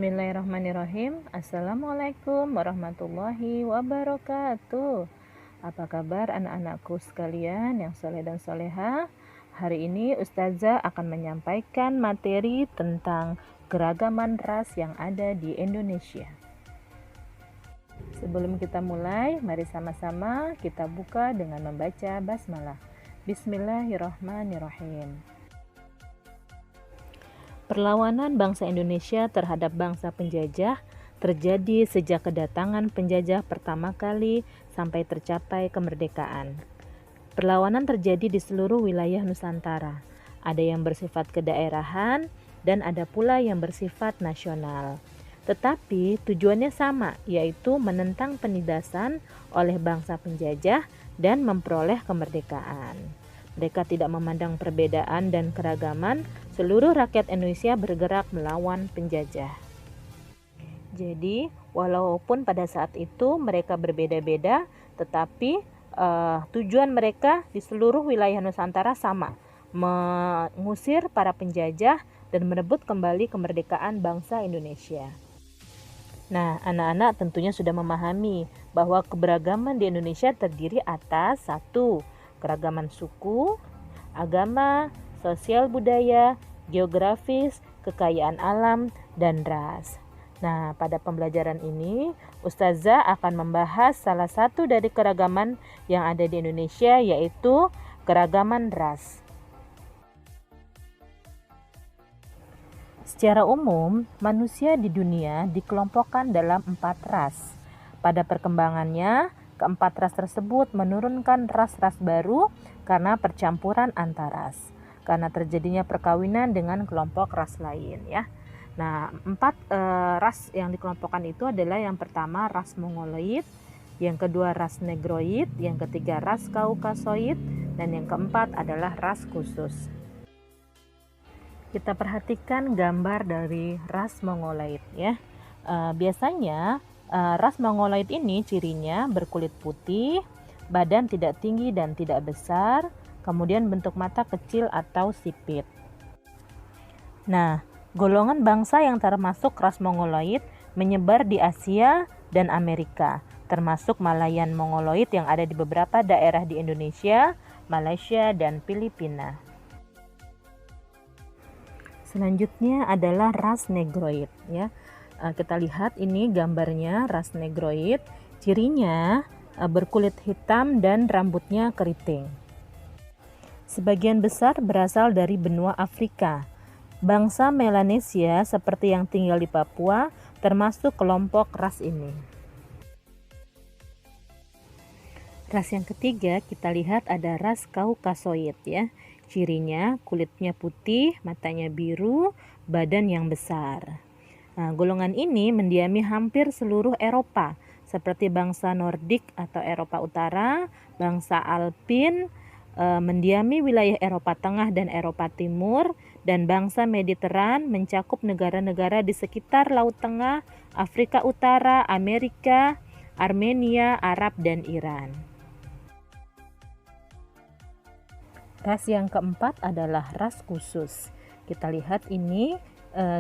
Bismillahirrahmanirrahim. Assalamualaikum warahmatullahi wabarakatuh. Apa kabar anak-anakku sekalian yang soleh dan soleha? Hari ini Ustazah akan menyampaikan materi tentang keragaman ras yang ada di Indonesia. Sebelum kita mulai, mari sama-sama kita buka dengan membaca basmalah. Bismillahirrahmanirrahim. Perlawanan bangsa Indonesia terhadap bangsa penjajah terjadi sejak kedatangan penjajah pertama kali sampai tercapai kemerdekaan. Perlawanan terjadi di seluruh wilayah Nusantara. Ada yang bersifat kedaerahan dan ada pula yang bersifat nasional. Tetapi tujuannya sama, yaitu menentang penindasan oleh bangsa penjajah dan memperoleh kemerdekaan. Mereka tidak memandang perbedaan dan keragaman, seluruh rakyat Indonesia bergerak melawan penjajah. Jadi, walaupun pada saat itu mereka berbeda-beda, tetapi tujuan mereka di seluruh wilayah Nusantara sama, mengusir para penjajah dan merebut kembali kemerdekaan bangsa Indonesia. Nah, anak-anak tentunya sudah memahami bahwa keberagaman di Indonesia terdiri atas 1. Keragaman suku, agama, sosial budaya, geografis, kekayaan alam, dan ras. Nah, pada pembelajaran ini, Ustazah akan membahas salah satu dari keragaman yang ada di Indonesia, yaitu keragaman ras. Secara umum, manusia di dunia dikelompokkan dalam 4 ras. Pada perkembangannya, keempat ras tersebut menurunkan ras-ras baru karena percampuran antar ras, karena terjadinya perkawinan dengan kelompok ras lain ya. Nah, 4 ras yang dikelompokkan itu adalah yang pertama ras Mongoloid, yang kedua ras Negroid, yang ketiga ras Kaukasoid, dan yang keempat adalah ras khusus. Kita perhatikan gambar dari ras Mongoloid ya. Biasanya ras Mongoloid ini cirinya berkulit putih, badan tidak tinggi dan tidak besar, kemudian bentuk mata kecil atau sipit. Nah, golongan bangsa yang termasuk ras Mongoloid menyebar di Asia dan Amerika, termasuk Malayan Mongoloid yang ada di beberapa daerah di Indonesia, Malaysia, dan Filipina. Selanjutnya adalah ras Negroid ya. Kita lihat ini gambarnya ras Negroid, cirinya berkulit hitam dan rambutnya keriting. Sebagian besar berasal dari benua Afrika. Bangsa Melanesia seperti yang tinggal di Papua termasuk kelompok ras ini. Ras yang ketiga kita lihat ada ras Kaukasoid ya. Cirinya kulitnya putih, matanya biru, badan yang besar. Nah, golongan ini mendiami hampir seluruh Eropa, seperti bangsa Nordik atau Eropa Utara, bangsa Alpin, mendiami wilayah Eropa Tengah dan Eropa Timur, dan bangsa Mediteran mencakup negara-negara di sekitar Laut Tengah, Afrika Utara, Amerika, Armenia, Arab, dan Iran. Ras yang keempat adalah ras khusus. Kita lihat ini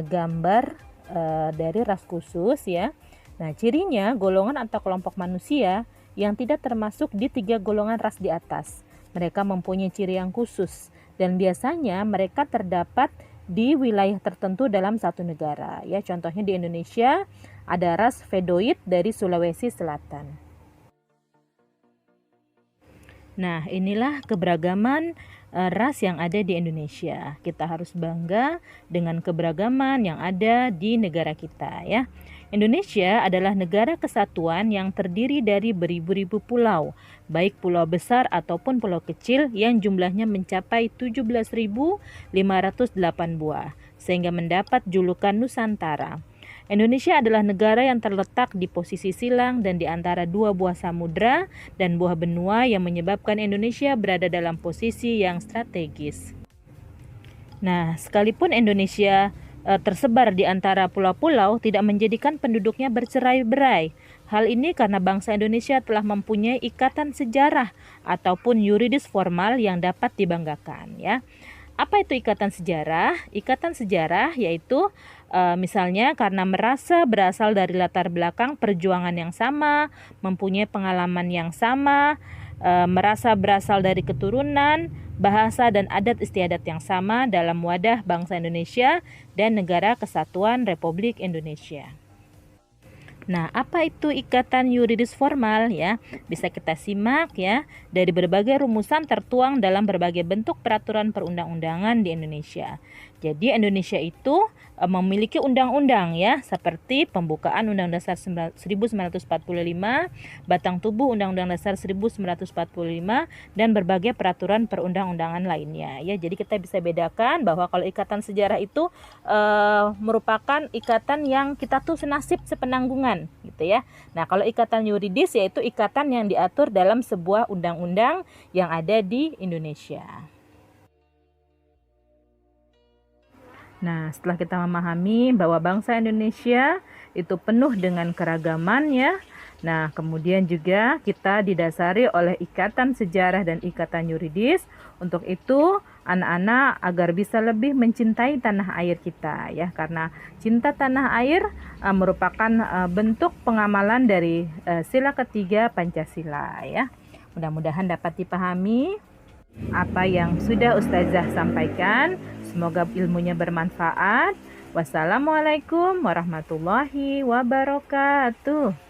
gambar dari ras khusus ya. Nah, cirinya golongan atau kelompok manusia yang tidak termasuk di 3 golongan ras di atas. Mereka mempunyai ciri yang khusus dan biasanya mereka terdapat di wilayah tertentu dalam satu negara ya. Contohnya di Indonesia ada ras Vedoid dari Sulawesi Selatan. Nah, inilah keberagaman ras yang ada di Indonesia. Kita harus bangga dengan keberagaman yang ada di negara kita ya. Indonesia adalah negara kesatuan yang terdiri dari beribu-ribu pulau, baik pulau besar ataupun pulau kecil yang jumlahnya mencapai 17.508 buah, sehingga mendapat julukan Nusantara. Indonesia adalah negara yang terletak di posisi silang dan di antara 2 buah samudra dan buah benua yang menyebabkan Indonesia berada dalam posisi yang strategis. Nah, sekalipun Indonesia tersebar di antara pulau-pulau tidak menjadikan penduduknya bercerai-berai. Hal ini karena bangsa Indonesia telah mempunyai ikatan sejarah ataupun yuridis formal yang dapat dibanggakan ya. Apa itu ikatan sejarah? Ikatan sejarah yaitu Misalnya karena merasa berasal dari latar belakang perjuangan yang sama, mempunyai pengalaman yang sama, merasa berasal dari keturunan, bahasa dan adat istiadat yang sama dalam wadah bangsa Indonesia dan Negara Kesatuan Republik Indonesia. Nah, apa itu ikatan yuridis formal ya? Bisa kita simak ya dari berbagai rumusan tertuang dalam berbagai bentuk peraturan perundang-undangan di Indonesia. Jadi Indonesia itu memiliki undang-undang ya, seperti pembukaan Undang-Undang Dasar 1945, batang tubuh Undang-Undang Dasar 1945 dan berbagai peraturan perundang-undangan lainnya ya. Jadi kita bisa bedakan bahwa kalau ikatan sejarah itu merupakan ikatan yang kita tuh senasib sepenanggungan gitu ya. Nah, kalau ikatan yuridis yaitu ikatan yang diatur dalam sebuah undang-undang yang ada di Indonesia. Nah, setelah kita memahami bahwa bangsa Indonesia itu penuh dengan keragaman ya. Nah, kemudian juga kita didasari oleh ikatan sejarah dan ikatan yuridis. Untuk itu, anak-anak agar bisa lebih mencintai tanah air kita ya, karena cinta tanah air merupakan bentuk pengamalan dari sila ketiga Pancasila ya. Mudah-mudahan dapat dipahami apa yang sudah Ustazah sampaikan. Semoga ilmunya bermanfaat. Wassalamualaikum warahmatullahi wabarakatuh.